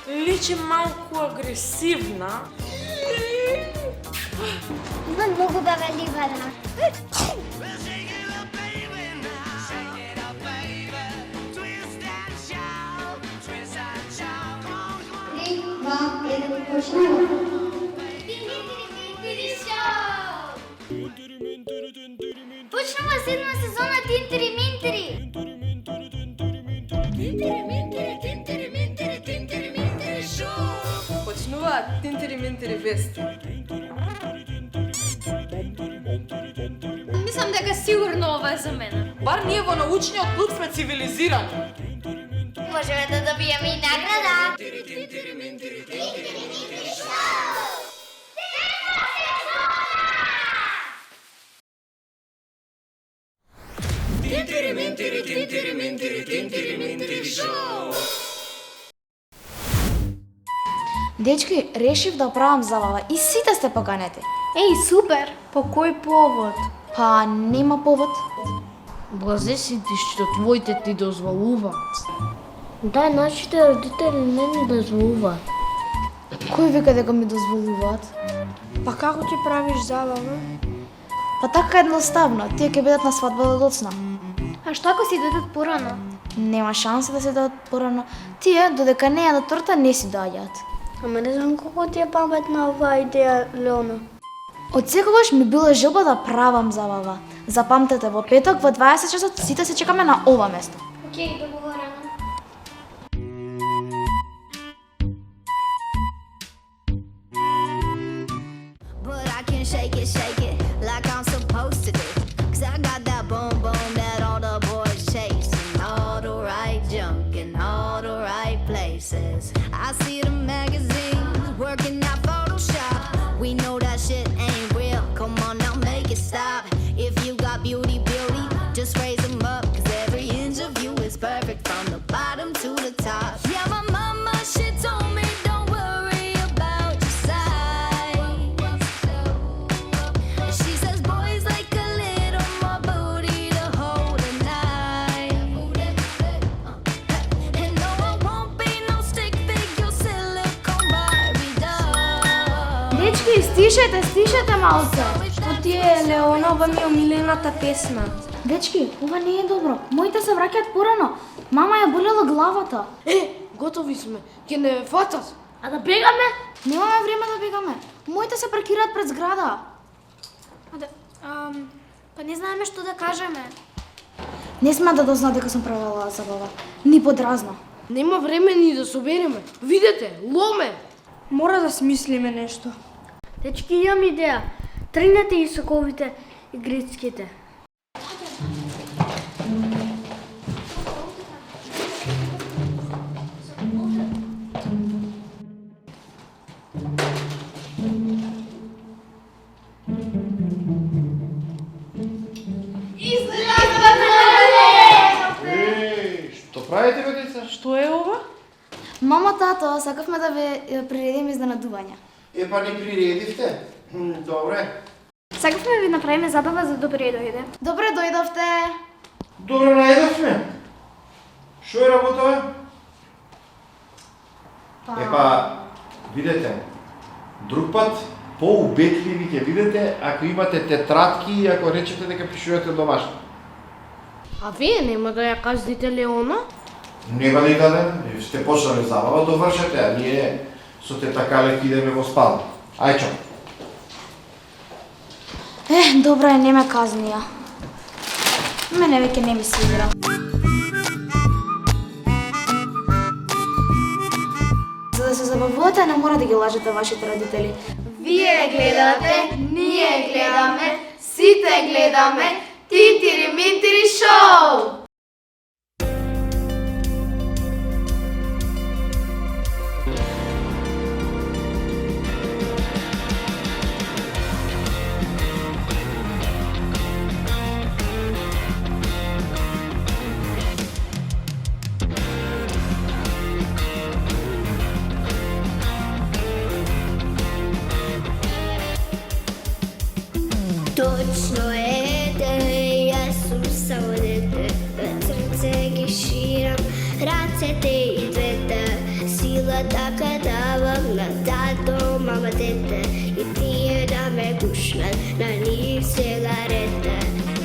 Личи малку агресивна. Извън много бавелива, да. Три, два, един, почнемо. Почнува седма сезона Тинтери Минтери. Почнуваат Тинтери-минтери вести. Мислам дека сигурно ова е за мене. Бар ние во научниот клуб сме цивилизирани. Можеме да добиеме и награда. Дечки, решив да правам забава и сите сте поканети. Еј, супер! По кој повод? Па нема повод. Блазе си ти што твоите ти дозволуваат. Да, нашите родители не ни дозволуваат. Кој вика дека ми дозволуваат? Па како ти правиш забава? Па така едноставно, тие ќе бидат на свадба до доцна. А што ако си дадат порано? Нема шанса да се дадат порано. Тие, додека не јадат торта, не си доаѓаат. Ама не знам колко ти е паметна оваа идеја, Леона. Од секогаш ми била желба да правам забава. Запамтете, во петок во 20 часот сите се чекаме на ова место. Океј, договорено. But I can shake it like I'm supposed to do. 'Cause I got that boom boom that all the boys chasing. All the right junk in all the right places. I see the magazines working out Photoshop. We know that shit ain't real. Come on now, make it stop. If you got beauty, just raise them up. 'Cause every inch of you is perfect from the bottom to the top. Yeah, my mama, she told me don't worry about your size. She says boys like a little more booty to hold a knife. And no, I won't be no stick figure silicone Barbie doll. Дечки, стишете малце. Што ти е, Леона, ова ми е омилената песна. Дечки, ова не е добро. Моите се враќаат порано. Мама ја болела главата. Готови сме, ќе не фатат. А да бегаме? Немаме време да бегаме. Моите се паркираат пред зграда. Па не знаеме што да кажеме. Не сме да дозна дека сум правила забава. Ни подразно. Нема време ни да собереме. Видете, ломе. Мора да смислиме нешто. Дечки, имам идеја. Тргнете и соковите и грицките. Што правите, бе, деца? Што е ова? Мама, тато, сакавме да ве приредиме изненадување. Па не приредивте? Добре. Сакавме ви направиме забава за добре дојде. Добре дојдовте. Добре најдовме. Шо е работа? Епа, видете, друг пат поубедливи ќе видите ако имате тетрадки и ако речете дека пишувате домашно. А вие нема да ја казните Леона? Нема да ја дадем, сте почнали забава, довршете, а ние со тетакалек идеме во спална. Ајчо. Добра е, не ме казнија. Мене веќе не ми се игра. За да се забавувате, не мора да ги лажете вашите родители. Вие гледате, ние гледаме, сите гледаме Тинтери Минтери шоу! рацете и двете, силата ка давам на тато, мама, дете, и тие да ме гушнат на нив сигарете.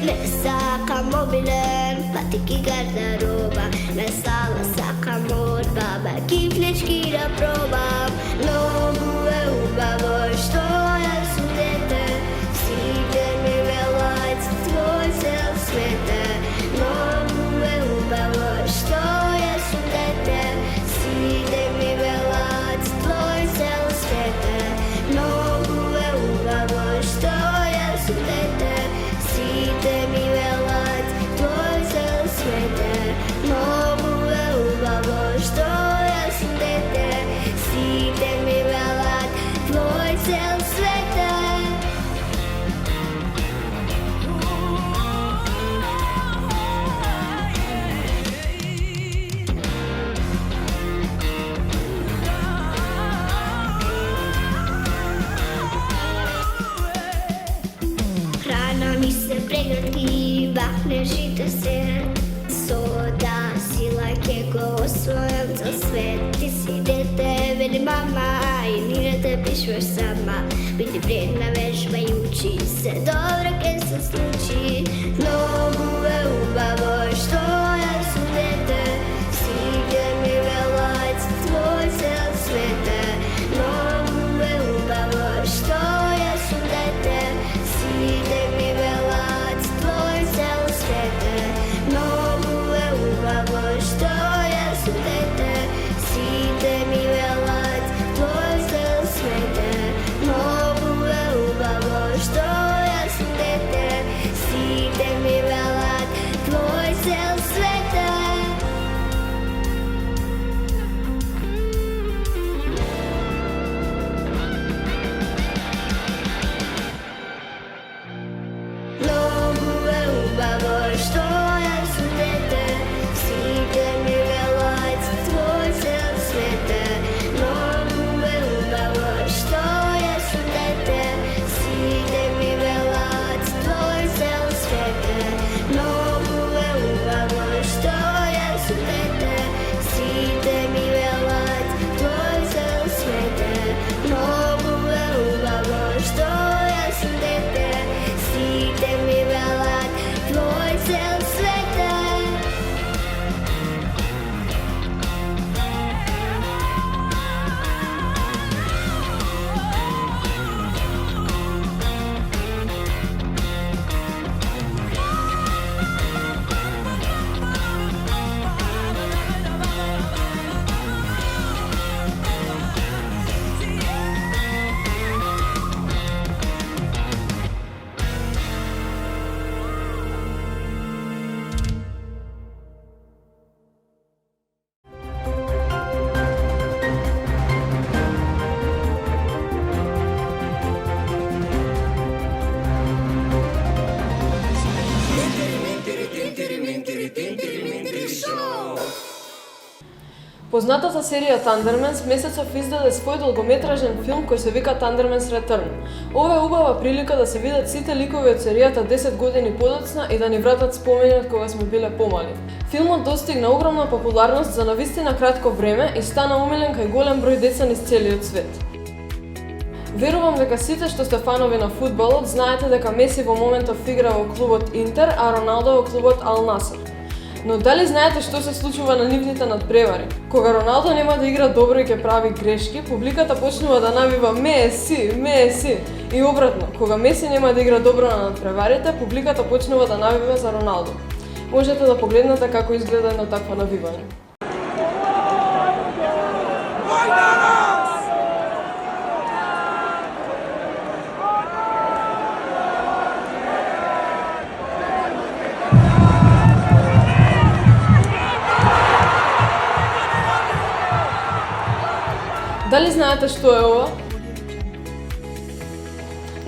Не сакам мобилен, патики гардероба, не сала сакам од баба, кифлички да пробам. Многу е убаво што ја сум дете, сите ми велат твој цел свете. Многу е убаво што ја сум дете, сите ми велат твој цел свете. Многу е убаво што ја сум дете, сите ми велат твој цел свете. Многу е убаво што ја сум дете, сите ми велат твој цел свете. Hrana mi se pregati, bahne žite se. Soda, sila ke go osvojam za svet. Ti si dete, veli mama, i ni ne te pišveš sama. Biti vrijedna vežbajući se, dobro ke se sluči. Mnogu je ubavo što ja sam dete, side mi velać tvoj cel svete. Mnogu je ubavo što ja sam dete, side mi velać tvoj cel svete. Mnogu je ubavo što ja sam dete, side mi velać tvoj cel svete. Mnogu je ubavo što ja sam dete, side mi velać tvoj cel svete. Mnogu je ubavo što ja sam dete, side mi velać tvoj cel svete. Mnogu je ubavo što ja sam dete, side mi velać tvoj cel svete. Mnogu je ubavo što ja sam dete, side mi velać tvoj cel svete. Mnogu je ubavo što ja sam dete, side mi velać tvoj cel svete. Познатата серија Thundermans месецов издаде свој долгометражен филм кој се вика Thundermans Return. Ова е убава прилика да се видат сите ликови од серијата 10 години подоцна и да ни вратат споменот кога сме биле помали. Филмот достигна огромна популарност за навистина кратко време и стана умилен кај голем број деца низ целиот свет. Верувам дека сите што сте фанови на фудбалот знаете дека Меси во моментов игра во клубот Интер, а Роналдо во клубот Ал Насер. Но дали знаете што се случува на нивните надпревари? Кога Роналдо нема да игра добро и ќе прави грешки, публиката почнува да навива Меси, Меси. И обратно, кога Меси нема да игра добро на надпреварите, публиката почнува да навива за Роналдо. Можете да погледнете како изгледа едно такво навивање. Дали знаете што е ова?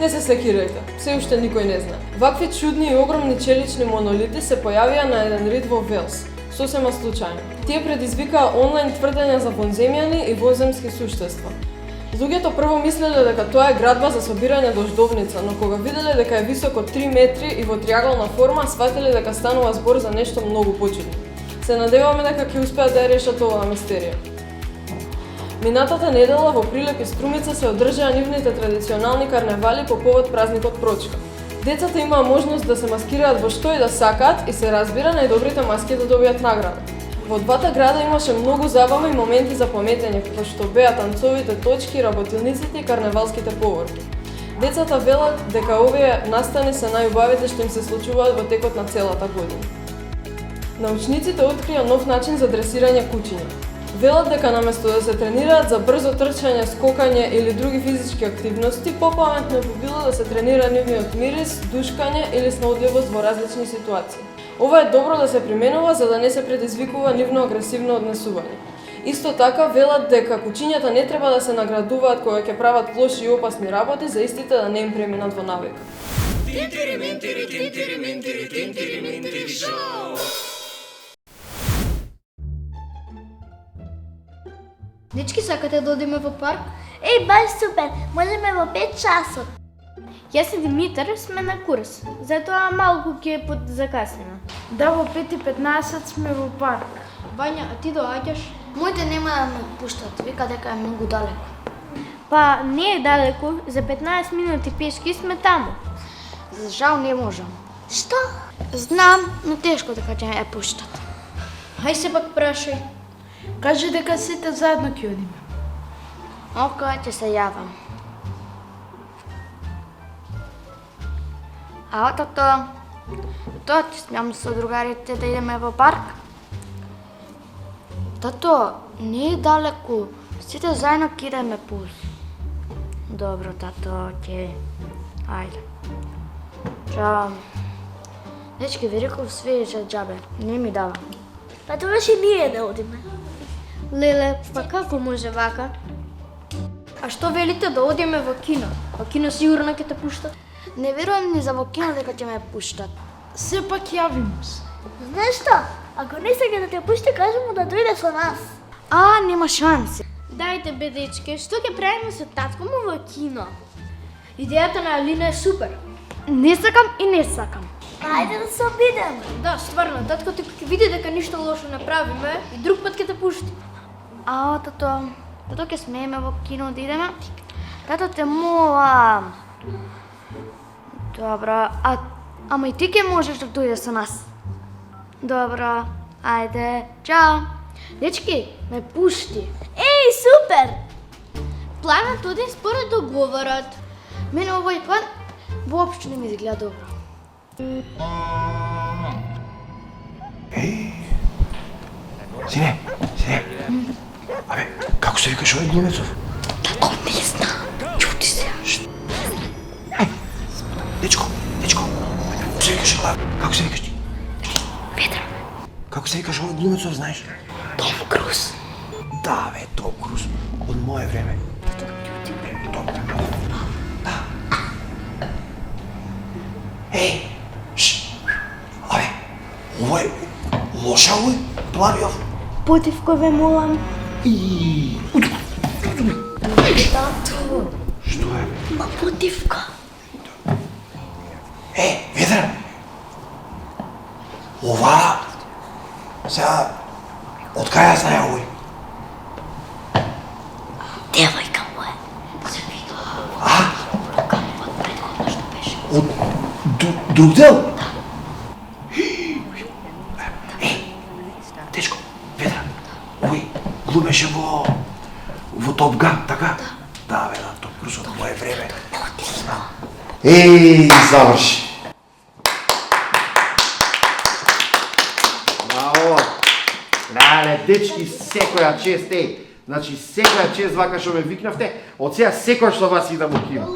Не се секирајте, се уште никој не знае. Вакви чудни и огромни челични монолити се појавија на еден рид во Велс, сосема случајно. Тие предизвикаа онлайн тврдења за вонземјани и воземски суштества. Луѓето прво мислеле дека тоа е градба за собирање дождовница, но кога виделе дека е високо 3 метри и во триаголна форма, сватиле дека станува збор за нешто многу почудно. Се надеваме дека ќе успеат да ја решат оваа мистерија. Минатата недела во Прилеп и Струмица се одржаа нивните традиционални карневали по повод празникот Прочка. Децата имаа можност да се маскираат во што и да сакаат и се разбира најдобрите маски да добијат награда. Во двата града имаше многу забава и моменти за паметење, како што беа танцовите точки, работилниците и карневалските поворки. Децата велат дека овие настани се најубавите што им се случуваат во текот на целата година. Научниците открија нов начин за дресирање кучиња. Велат дека наместо да се тренираат за брзо трчање, скокање или други физички активности, попаметно би било да се тренира нивниот мирис, душкање или снаудливост во различни ситуации. Ова е добро да се применува за да не се предизвикува нивно агресивно однесување. Исто така велат дека кучињата не треба да се наградуваат кога ќе прават лоши и опасни работи за истите да не им преминат во навика. Дечки, сакате да одиме во парк? Еј, баш супер, можеме во 5 часот. Јас и Димитар сме на курс, затоа малку ќе закасниме. Да, во 5:15 сме во парк. Вања, а ти доаѓаш? Моите нема да ме пуштат, вика дека е многу далеко. Па не е далеко, за 15 минути пешки сме таму. За жал не можам. Што? Знам, но тешко дека ќе ме пуштат. Хај се пак прашај. Кажи дека сите заедно ќе одиме. Окај ќе се јавам. А тато, тоа ќе смеам со другарите да идеме во парк? Тато, не е далеко, сите заедно ќе идеме пус. Добро, тато, ќе... Ајде. Чао. Дечки, Вериков свиеше џабе, не ми дава. Па тогаш и ние да одиме. Леле, па како може вака? А што велите да одиме во кино? Во кино сигурно ќе те пуштат. Не верувам ни за во кино дека ќе ме пуштат. Сепак јавим се. Знаеш што? Ако не сака да те пушти, кажи му да дојде со нас. А, нема шанси. Дајте бе дечки, што ќе правиме со татко му во кино? Идејата на Алина е супер. Не сакам и не сакам. Ајде да се обидеме. Да, стварно, татко ти ќе види дека ништо лошо не правиме и друг пат ќе те пушти. А, тато ќе смееме во кино да идеме? Тато, те молам. Добро, ама и ти ќе можеш да дојдеш со нас. Добро, ајде, чао. Дечки, ме пушти. Еј, супер! Планот оди според договорот. Мене овој план воопшто не ми изгледа добро. Сине, абе, како се викаш овој глумецов? Тако, не знам, чути се. Дечко, како се викаш ова? Како се викаш ти? Петар. Како се викаш овој глумецов, знаеш? Том Круз. Да, бе, Том Круз, од мое време. Добро. Да. Еј, абе, овој лоша овој Плавиов. Потивко ве молам. Тато, Што е? ма потивка. Ведра! Ова... Сега... Од кај ја знае овој? Девојка му е. Од друг дел? Дечко, Ведра, овој глумеше во Топ Ган, така? Да, бе, да, Том Круз од мое време. Еј, заврши. Браво. Леле, дечки, секоја чест, Значи, секоја чест вака што ме викнавте, од сега секој што вас идам во кино.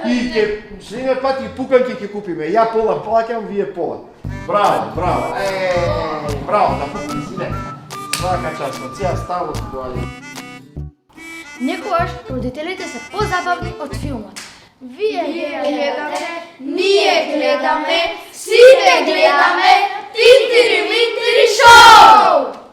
И ќе следниот пат и пуканки ќе купиме. Ја пола плаќам, вие пола. Браво, браво. Браво, да пукни си, не. Свака част, од сега ставот доаѓа. Некогаш родителите се позабавни од филмот. Вие гледате, ние гледаме, сите гледаме Тинтири Минтири шоу!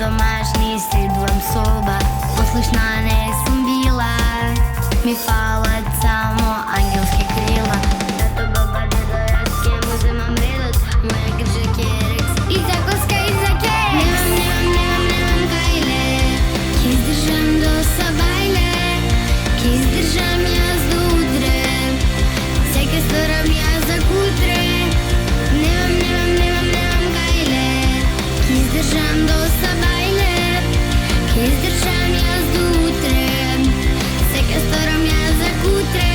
домашний, следвам соба. Послушна не съм била, ми фалат само ангелски крила. Тато, баба, дедо, аз ке му вземам редот, моя грижа керекс и за коска и за кекс. Немам кайле, ке издържам до сабайле, ке издържам аз до утре, всеки сторам аз за кутре. Немам кайле, ке издържам до сабайле, ке издържам аз до утре, всеки сторам аз за кутре.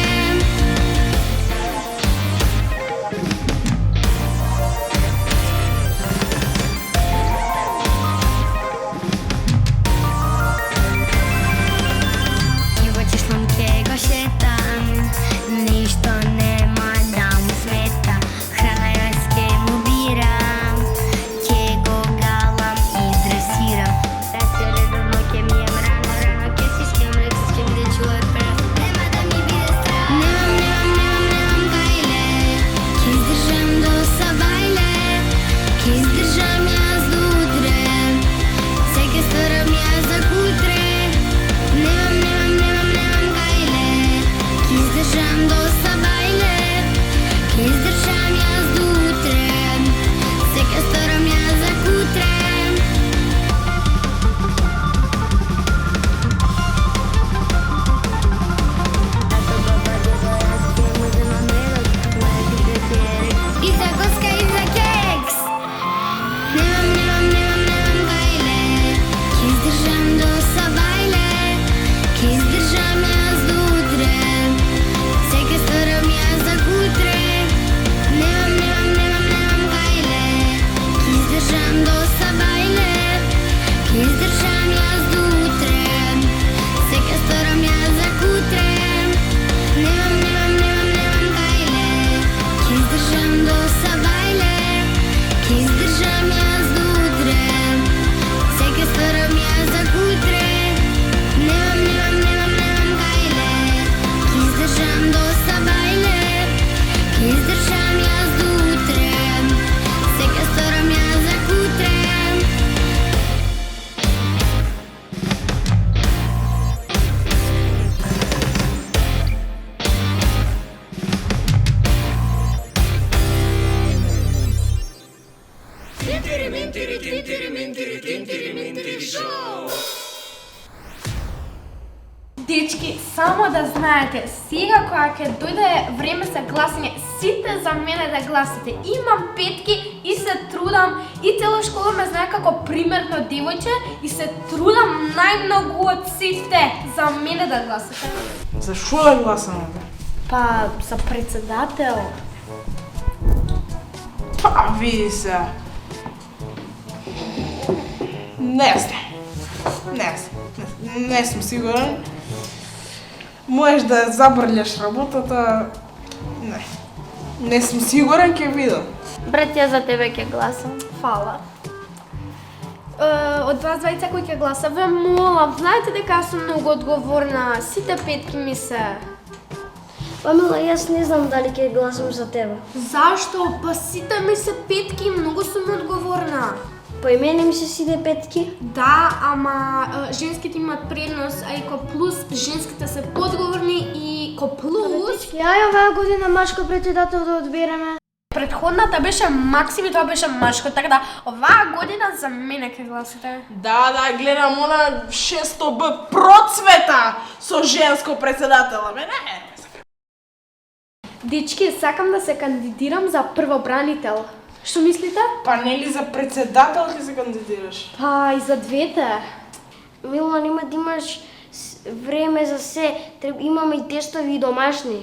Его числом ке го шетам, нищо нема да му смета. Храна аз ке му бирам, ке го галам и дресирам. Тате редовно ке ми ям рано, ке си скем лекси, скем да чуя прав. Нема да ми биде страх. Немам кайле, ке издържам до сабайле, ке издържам аз до утре, всеки сторам аз за кутре. Немам кайле, ке издържам до сабайле, ке издържам аз до утре, всеки сторам аз за кутре. Тато, баба, дедо, аз ке му вземам редот, моя грижа керекс и за коска и за кекс. Немам кайле, ке издържам до сабайле, ке издържам аз до утре, всеки сторам аз за кутре. Немам кайле, ке издържам до сабайле, ке издържам аз до утре, всеки сторам аз за кутре. Немам кайле, ке издържам до сабайле, ке издържам аз до утре, всеки сторам аз за кутре. Немам кайле, ке издържам до сабайле, ке издържам аз до утре, всеки сторам аз за кутре. Дечки, само да знаете, сега кога ќе дојде време за гласање, сите за мене да гласате. Имам петки и се трудам и цела школа ме знае како примерно девојче и се трудам најмногу од сите за мене да гласате. За шо да гласаме, бе? Па, за председател. Па, види се. Не знам. Не сум сигурен. Можеш да забрљаш работата. Не сум сигурен, ќе видам. Брат, ја за тебе ќе гласам. Фала. Од вас двајца кој ќе гласа, ве молам, знаете дека јас сум многу одговорна, сите петки ми се. Памела, јас не знам дали ќе гласам за тебе. Зашто? Па сите ми се петки и многу сум одговорна. Па и мене ми се сите петки. Да, ама женските имат предност, а и ко плюс женските се подговорни и ко плюс... Ја оваа година машко председател да одбереме. Предходната беше Максим и тоа беше мачко, така да оваа година за мене ќе гласате. Да, гледам она 600Б процвета со женско председател. Бе, не. Дечки, сакам да се кандидирам за првобранител. Што мислите? Па нели за председател ќе се кандидираш? Па и за двете. Мила, нема да имаш време за се. Имаме и тестови и домашни.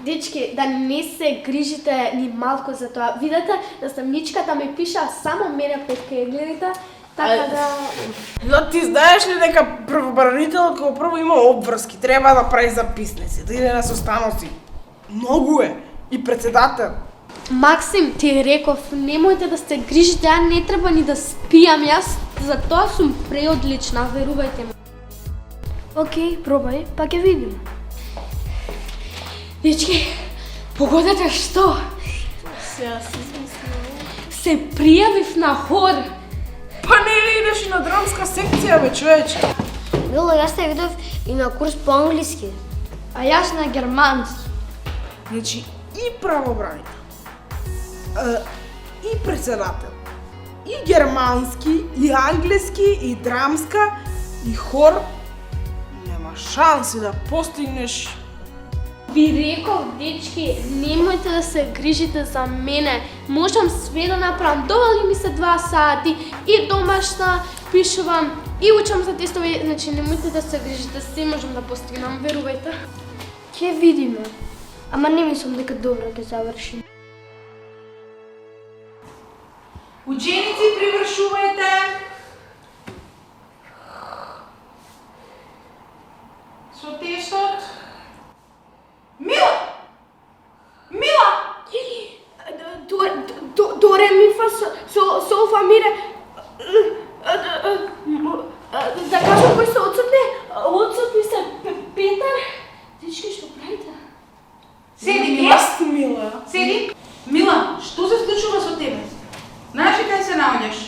Дечки, да не се грижите ни малку за тоа. Видете, наставничката ми пиша само мене петка, ја гледате. Така да... Но ти знаеш ли дека првобранител како прво има обврски, треба да прави записници, да иде на состаноци. Многу е. И председател. Максим, ти реков, немојте да се грижите, ја не треба ни да спијам, јас за тоа сум преодлична, верувајте ми. Океј, пробај, па ќе видим. Дечки, погодете што? Се пријавив на хор. Па не ли идеш и на драмска секција, бе, човече? Мило, јас те видов и на курс по англиски. А јас на германски. Значи, и правобранител, и председател, и германски, и англиски, и драмска, и хор, нема шанси да постигнеш. Ви реков, дечки, немојте да се грижите за мене. Можам све да направам. Довали ми се 2 сати и домашна, пишувам и учам за тестови. Значи, немојте да се грижите, се можам да постигнам, верувајте. Ќе видиме. Ама не мислам дека добро ќе заврши. Ученици, привршувајте! Со тестот. Мила! Мила! Доре ми фа со фамире. Да кажам кој се отсутни? Отсутни се Петар. Дечки, што правите? Седи, Мила. Мила. Седи. Мила, што се случува со тебе? Знаеш ли кај се наоѓаш?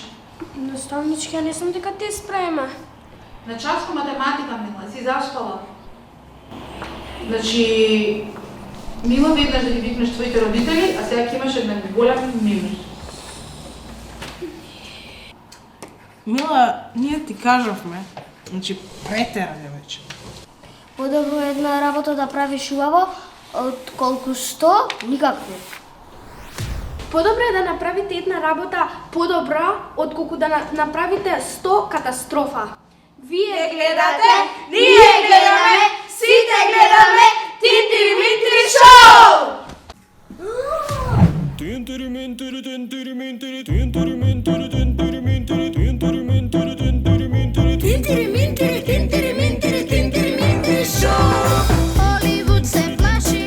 Наставнички, ја не сум дека те спрема. На час по математика, Мила, си заспала. Значи, Мила, веднаш да ги викнеш твоите родители, а сега ќе имаш еден голем минус. Мила, ние ти кажавме, значи претеране вече. Подобро е една работа да правиш убаво, отколку 100 никакво. Подобро е да направите една работа подобра, отколку да направите 100 катастрофа. Вие гледате, ние гледаме, сите гледаме Тинтири Минтири шоу! Tintiri mintiri tintiri mintiri tintiri mintiri tintiri mintiri tintiri mintiri tintiri mintiri Tintiri mintiri tintiri mintiri tintiri mintiri show. Hollywood se plaši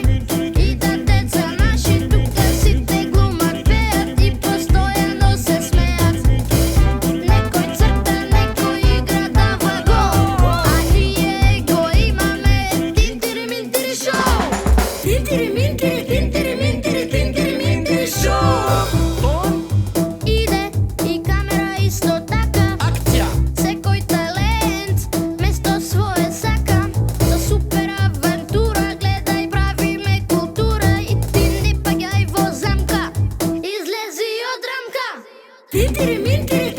i da deca naši tuka site glumat pejat i postojano se smejat. Nekoj crta, nekoj igra dava gol, a nije go imame Tintiri mintiri show. Tintiri mintiri tintiri mintiri tintiri mintiri show. Ide i kamera isto taka. Akcija! Sekoj talent mesto svoje saka. Za super avantura gledaj pravi me kultura i ti ne pagaj vo zamka. Izlezi od ramka. Tintiri mintiri